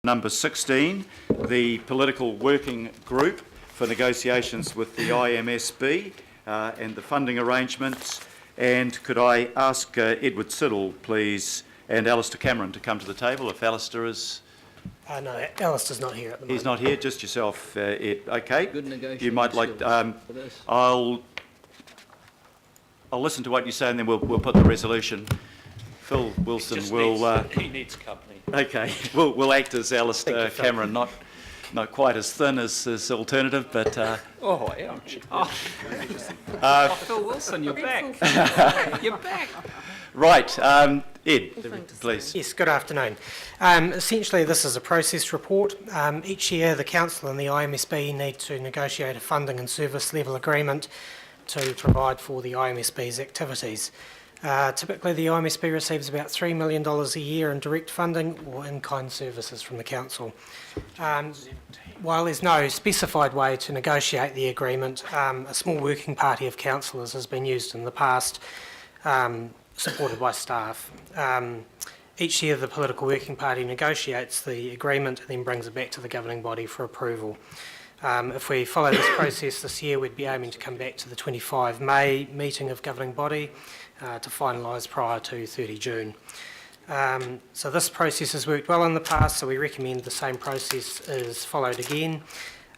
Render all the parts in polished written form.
Number 16, the Political Working Group for negotiations with the IMSB and the funding arrangements. And could I ask Edward Siddle, please, and Alistair Cameron to come to the table if Alistair is... No, Alistair's not here at the moment. He's not here, just yourself, Ed. Okay. Good negotiating You might like... I'll listen to what you say and then we'll put the resolution. Phil Wilson will... he needs company. Okay, we'll act as Alistair Cameron, not quite as thin as his alternative, but... Oh, ouch. Phil Wilson, you're back. You're back. Right, Ed, please. Yes, good afternoon. Essentially, this is a process report. Each year, the Council and the IMSB need to negotiate a funding and service level agreement to provide for the IMSB's activities. Typically, the IMSB receives about $3 million a year in direct funding or in-kind services from the Council. While there's no specified way to negotiate the agreement, a small working party of councillors has been used in the past, supported by staff. Each year, the Political Working Party negotiates the agreement and then brings it back to the governing body for approval. If we follow this process this year, we'd be aiming to come back to the 25 May meeting of governing body to finalise prior to 30 June. So this process has worked well in the past, so we recommend the same process is followed again.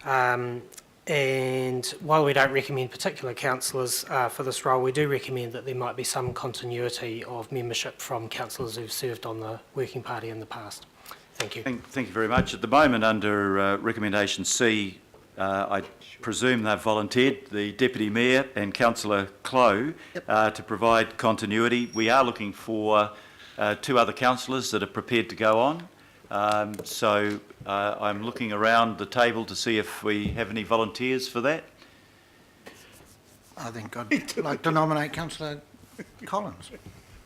And while we don't recommend particular councillors for this role, we do recommend that there might be some continuity of membership from councillors who've served on the working party in the past. Thank you. Thank you very much. At the moment, under recommendation C, I presume they've volunteered, the Deputy Mayor and Councillor Clow, to provide continuity. We are looking for 2 other councillors that are prepared to go on. So I'm looking around the table to see if we have any volunteers for that. I think I'd like to nominate Councillor Collins.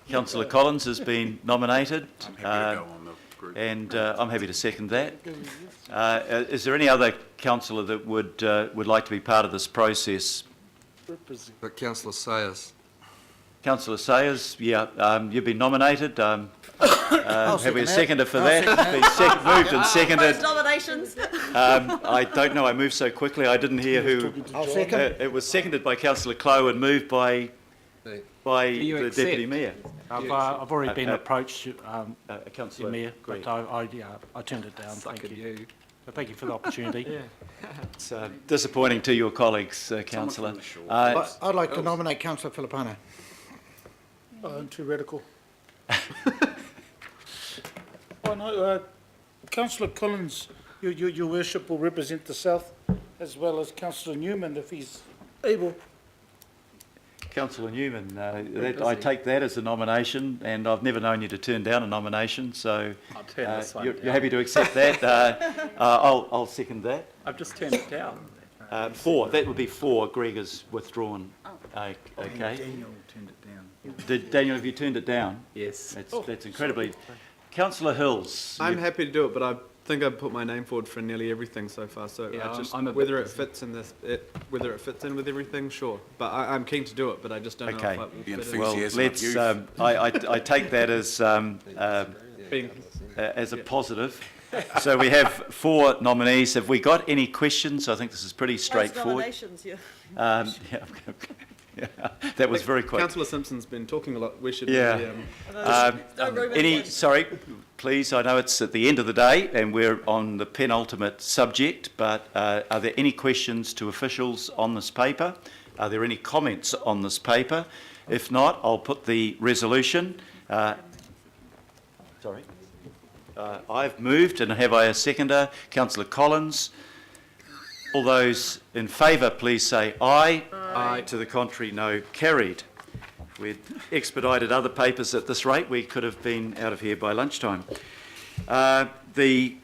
Councillor Collins has been nominated. I'm happy to go on the group. And I'm happy to second that. Is there any other councillor that would like to be part of this process? But Councillor Sayers. Councillor Sayers, yeah, you've been nominated. Have we a seconder for that? It's been moved and seconded. Nominations. I don't know, I moved so quickly, I didn't hear who. I'll second. It was seconded by Councillor Clow and moved by the Deputy Mayor. I've already been approached, Councillor Mayor, but I turned it down. Thank you. But thank you for the opportunity. It's disappointing to your colleagues, Councillor. I'd like to nominate Councillor Filippano. Too radical. Oh no, Councillor Collins, your worship will represent the South, as well as Councillor Newman if he's able. Councillor Newman, I take that as a nomination, and I've never known you to turn down a nomination, so you're happy to accept that. I'll second that. I've just turned it down. 4, that would be 4. Greg is withdrawn. Okay. Daniel turned it down. Daniel, have you turned it down? Yes. That's incredibly... Councillor Hills. I'm happy to do it, but I think I've put my name forward for nearly everything so far. So whether it fits in whether it fits in with everything, sure. But I'm keen to do it, but I just don't know if it will fit in. Well, I take that as a positive. So we have 4 nominees. Have we got any questions? I think this is pretty straightforward. Nominations, yeah. Yeah, that was very quick. Councillor Simpson's been talking a lot. We should. Sorry, please. I know it's at the end of the day and we're on the penultimate subject, but are there any questions to officials on this paper? Are there any comments on this paper? If not, I'll put the resolution. I've moved, and have I a seconder? Councillor Collins. All those in favour, please say aye. Aye. To the contrary, no. Carried. If we'd expedited other papers at this rate, we could have been out of here by lunchtime. The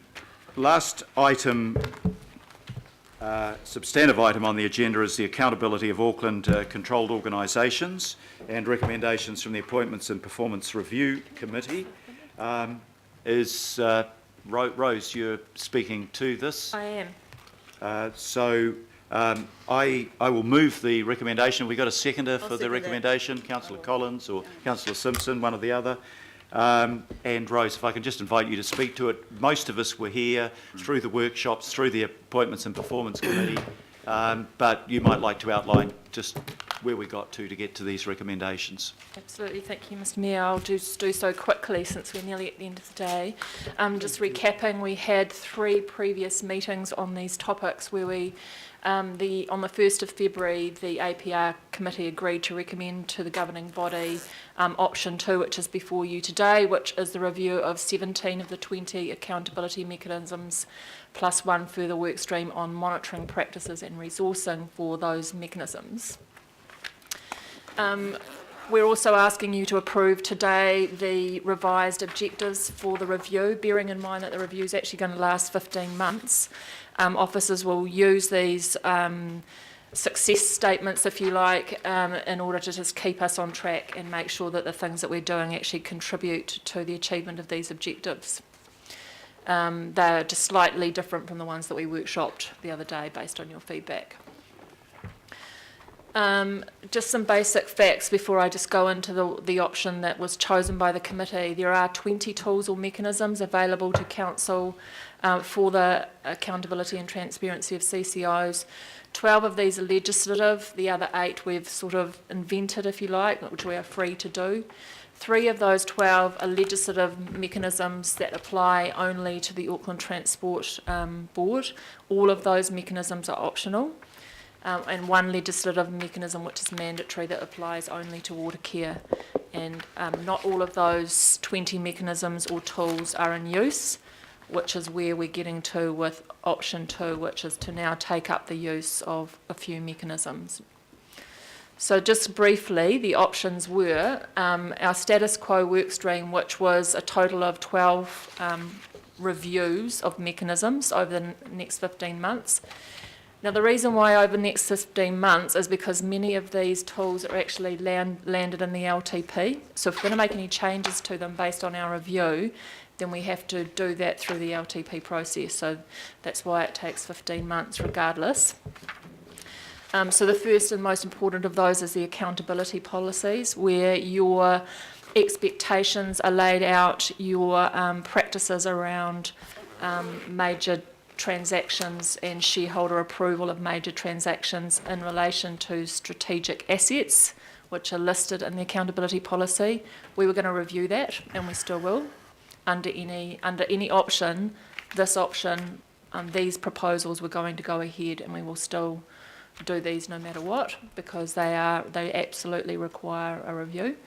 last item, substantive item on the agenda is the accountability of Auckland controlled organisations and recommendations from the Appointments and Performance Review Committee. Rose, you're speaking to this? I am. I will move the recommendation. Have we got a seconder for the recommendation? Councillor Collins or Councillor Simpson, one or the other. And Rose, if I can just invite you to speak to it. Most of us were here through the workshops, through the Appointments and Performance Committee, but you might like to outline just where we got to get to these recommendations. Absolutely, thank you, Mr Mayor. I'll just do so quickly since we're nearly at the end of the day. Just recapping, we had 3 previous meetings on these topics where we, on the 1st of February, the APR committee agreed to recommend to the governing body option 2, which is before you today, which is the review of 17 of the 20 accountability mechanisms, plus 1 further work stream on monitoring practices and resourcing for those mechanisms. We're also asking you to approve today the revised objectives for the review, bearing in mind that the review is actually going to last 15 months. Officers will use these success statements, if you like, in order to just keep us on track and make sure that the things that we're doing actually contribute to the achievement of these objectives. They're just slightly different from the ones that we workshopped the other day based on your feedback. Just some basic facts before I just go into the option that was chosen by the committee. There are 20 tools or mechanisms available to council for the accountability and transparency of CCOs. 12 of these are legislative, the other 8 we've sort of invented, if you like, which we are free to do. 3 of those 12 are legislative mechanisms that apply only to the Auckland Transport Board. All of those mechanisms are optional. And 1 legislative mechanism which is mandatory that applies only to water care. And not all of those 20 mechanisms or tools are in use, which is where we're getting to with option 2, which is to now take up the use of a few mechanisms. So just briefly, the options were our status quo workstream, which was a total of 12 reviews of mechanisms over the next 15 months. Now, the reason why over the next 15 months is because many of these tools are actually landed in the LTP. So if we're going to make any changes to them based on our review, then we have to do that through the LTP process. So that's why it takes 15 months regardless. So the first and most important of those is the accountability policies, where your expectations are laid out, your practices around major transactions and shareholder approval of major transactions in relation to strategic assets, which are listed in the accountability policy. We were going to review that, and we still will. Under any option, this option, these proposals were going to go ahead, and we will still do these no matter what, because they absolutely require a review.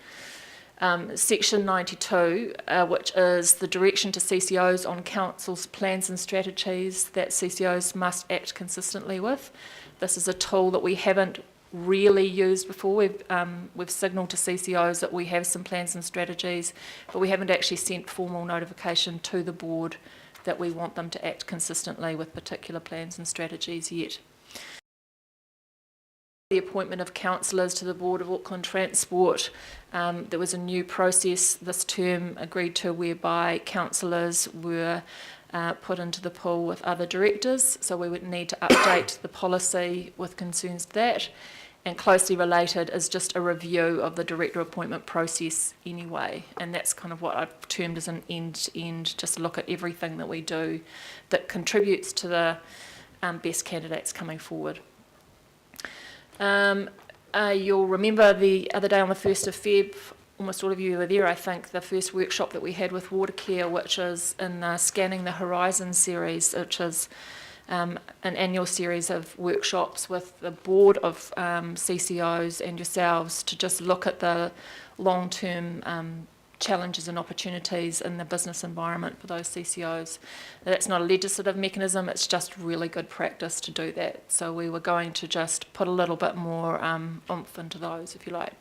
Section 92, which is the direction to CCOs on council's plans and strategies that CCOs must act consistently with. This is a tool that we haven't really used before. We've signalled to CCOs that we have some plans and strategies, but we haven't actually sent formal notification to the board that we want them to act consistently with particular plans and strategies yet. The appointment of councillors to the Board of Auckland Transport. There was a new process this term agreed to whereby councillors were put into the pool with other directors, so we would need to update the policy with concerns to that. And closely related is just a review of the director appointment process anyway, and that's kind of what I've termed as an end-to-end, just look at everything that we do that contributes to the best candidates coming forward. You'll remember the other day on the 1st of Feb, almost all of you were there, I think, the first workshop that we had with Water Care, which is in Scanning the Horizon series, which is an annual series of workshops with the board of CCOs and yourselves to just look at the long-term challenges and opportunities in the business environment for those CCOs. That's not a legislative mechanism, it's just really good practice to do that. So we were going to just put a little bit more oomph into those, if you like.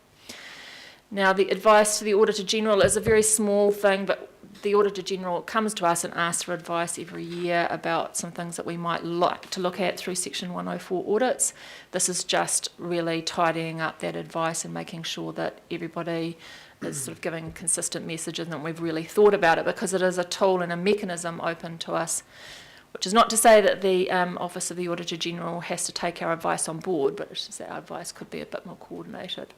Now, the advice to the Auditor General is a very small thing, but the Auditor General comes to us and asks for advice every year about some things that we might like to look at through Section 104 audits. This is just really tidying up that advice and making sure that everybody is sort of giving consistent messages and that we've really thought about it, because it is a tool and a mechanism open to us, which is not to say that the Office of the Auditor General has to take our advice on board, but it's just that our advice could be a bit more coordinated.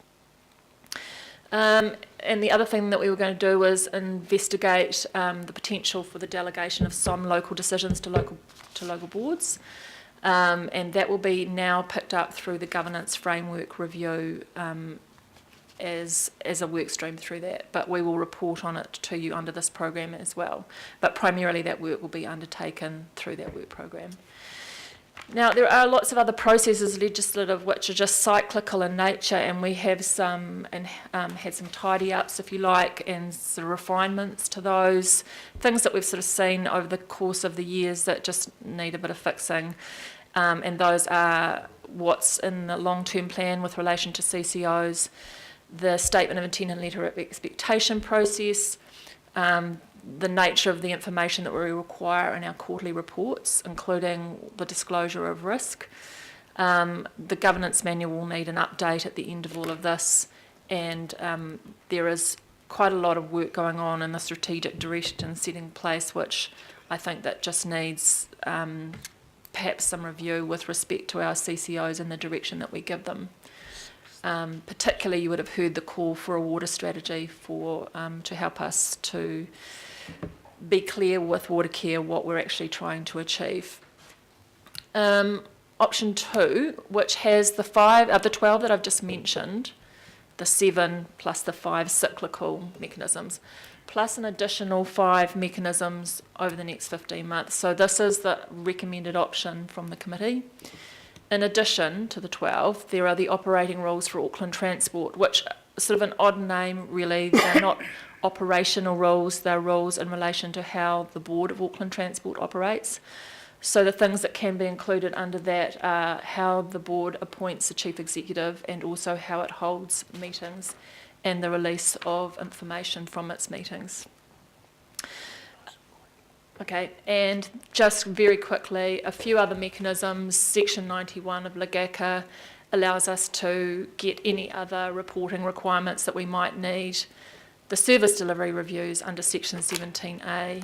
And the other thing that we were going to do was investigate the potential for the delegation of some local decisions to local boards. And that will be now picked up through the governance framework review as a work stream through that. But we will report on it to you under this program as well. But primarily that work will be undertaken through that work program. Now, there are lots of other processes legislative which are just cyclical in nature, and we have some and had some tidy-ups, if you like, and sort of refinements to those things that we've sort of seen over the course of the years that just need a bit of fixing. And those are what's in the long-term plan with relation to CCOs, the statement of intent and letter of expectation process, the nature of the information that we require in our quarterly reports, including the disclosure of risk. The governance manual will need an update at the end of all of this, and there is quite a lot of work going on in the strategic direction setting place, which I think that just needs perhaps some review with respect to our CCOs and the direction that we give them. Particularly, you would have heard the call for a water strategy for to help us to be clear with Watercare what we're actually trying to achieve. Option 2, which has the 12 that I've just mentioned, the 7 plus the 5 cyclical mechanisms, plus an additional 5 mechanisms over the next 15 months. So this is the recommended option from the committee. In addition to the 12, there are the operating rules for Auckland Transport, which are sort of an odd name, really. They're not operational rules, they're rules in relation to how the board of Auckland Transport operates. So the things that can be included under that are how the board appoints the chief executive and also how it holds meetings and the release of information from its meetings. Okay, and just very quickly, a few other mechanisms. Section 91 of LGACA allows us to get any other reporting requirements that we might need. The service delivery reviews under Section 17A,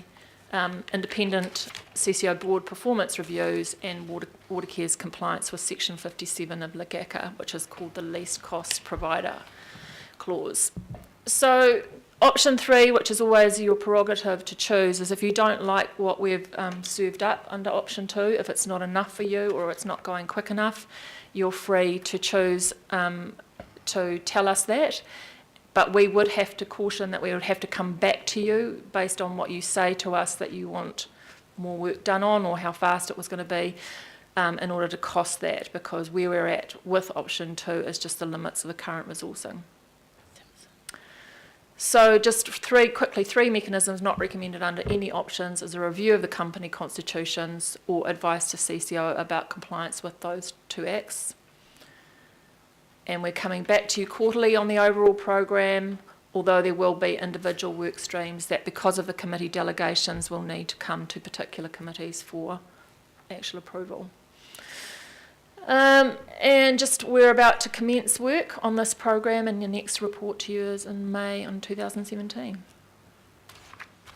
independent CCO board performance reviews, and Watercare's compliance with Section 57 of LGACA, which is called the least cost provider clause. So option 3, which is always your prerogative to choose, is if you don't like what we've served up under option 2, if it's not enough for you or it's not going quick enough, you're free to choose to tell us that. But we would have to caution that we would have to come back to you based on what you say to us that you want more work done on or how fast it was going to be in order to cost that, because where we're at with option 2 is just the limits of the current resourcing. So just three mechanisms not recommended under any options is a review of the company constitutions or advice to CCO about compliance with those 2 acts. And we're coming back to you quarterly on the overall program, although there will be individual work streams that, because of the committee delegations, will need to come to particular committees for actual approval. And just we're about to commence work on this program, and your next report to you is in May on 2017.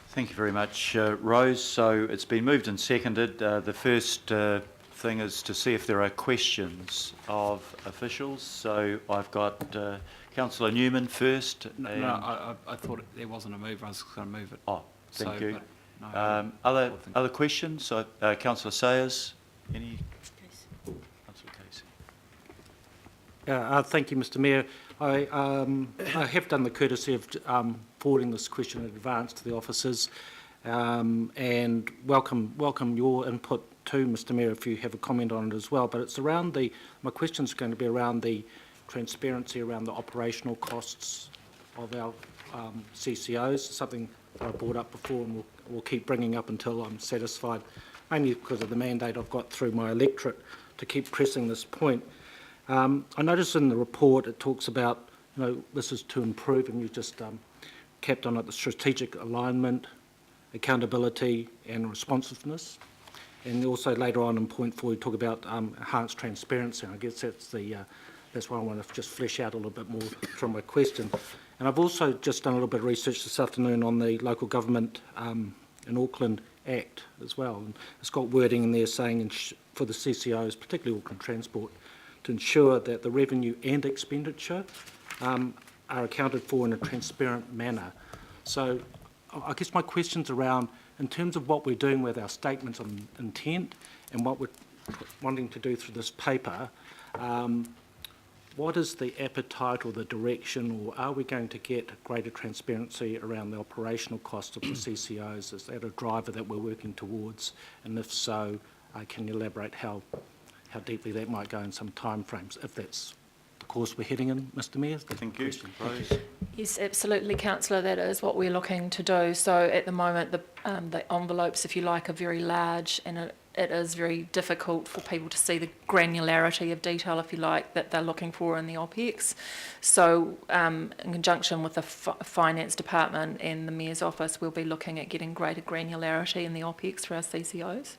Thank you very much, Rose. So it's been moved and seconded. The first thing is to see if there are questions of officials. So I've got Councillor Newman first. No, I thought there wasn't a move. I was going to move it. Oh, thank you. No, other questions? So, Councillor Sayers, any? Councillor Casey. Thank you, Mr Mayor. I have done the courtesy of forwarding this question in advance to the officers, and welcome your input too, Mr Mayor, if you have a comment on it as well. But it's around my question's going to be around the transparency around the operational costs of our CCOs, something that I brought up before and will keep bringing up until I'm satisfied, mainly because of the mandate I've got through my electorate to keep pressing this point. I noticed in the report it talks about, this is to improve, and you just capped on it, the strategic alignment, accountability and responsiveness. And also later on in point 4, you talk about enhanced transparency. And I guess that's why I want to just flesh out a little bit more from my question. And I've also just done a little bit of research this afternoon on the Local Government in Auckland Act as well. And it's got wording in there saying for the CCOs, particularly Auckland Transport, to ensure that the revenue and expenditure are accounted for in a transparent manner. So I guess my question's around, in terms of what we're doing with our statements of intent and what we're wanting to do through this paper, what is the appetite or the direction, or are we going to get greater transparency around the operational cost of the CCOs? Is that a driver that we're working towards? And if so, can you elaborate how deeply that might go in some timeframes, if that's the course we're heading in, Mr Mayor? Thank you. Yes, absolutely, councillor. That is what we're looking to do. So at the moment, the envelopes, if you like, are very large, and it is very difficult for people to see the granularity of detail, if you like, that they're looking for in the OPEX. So in conjunction with the finance department and the Mayor's office, we'll be looking at getting greater granularity in the OPEX for our CCOs.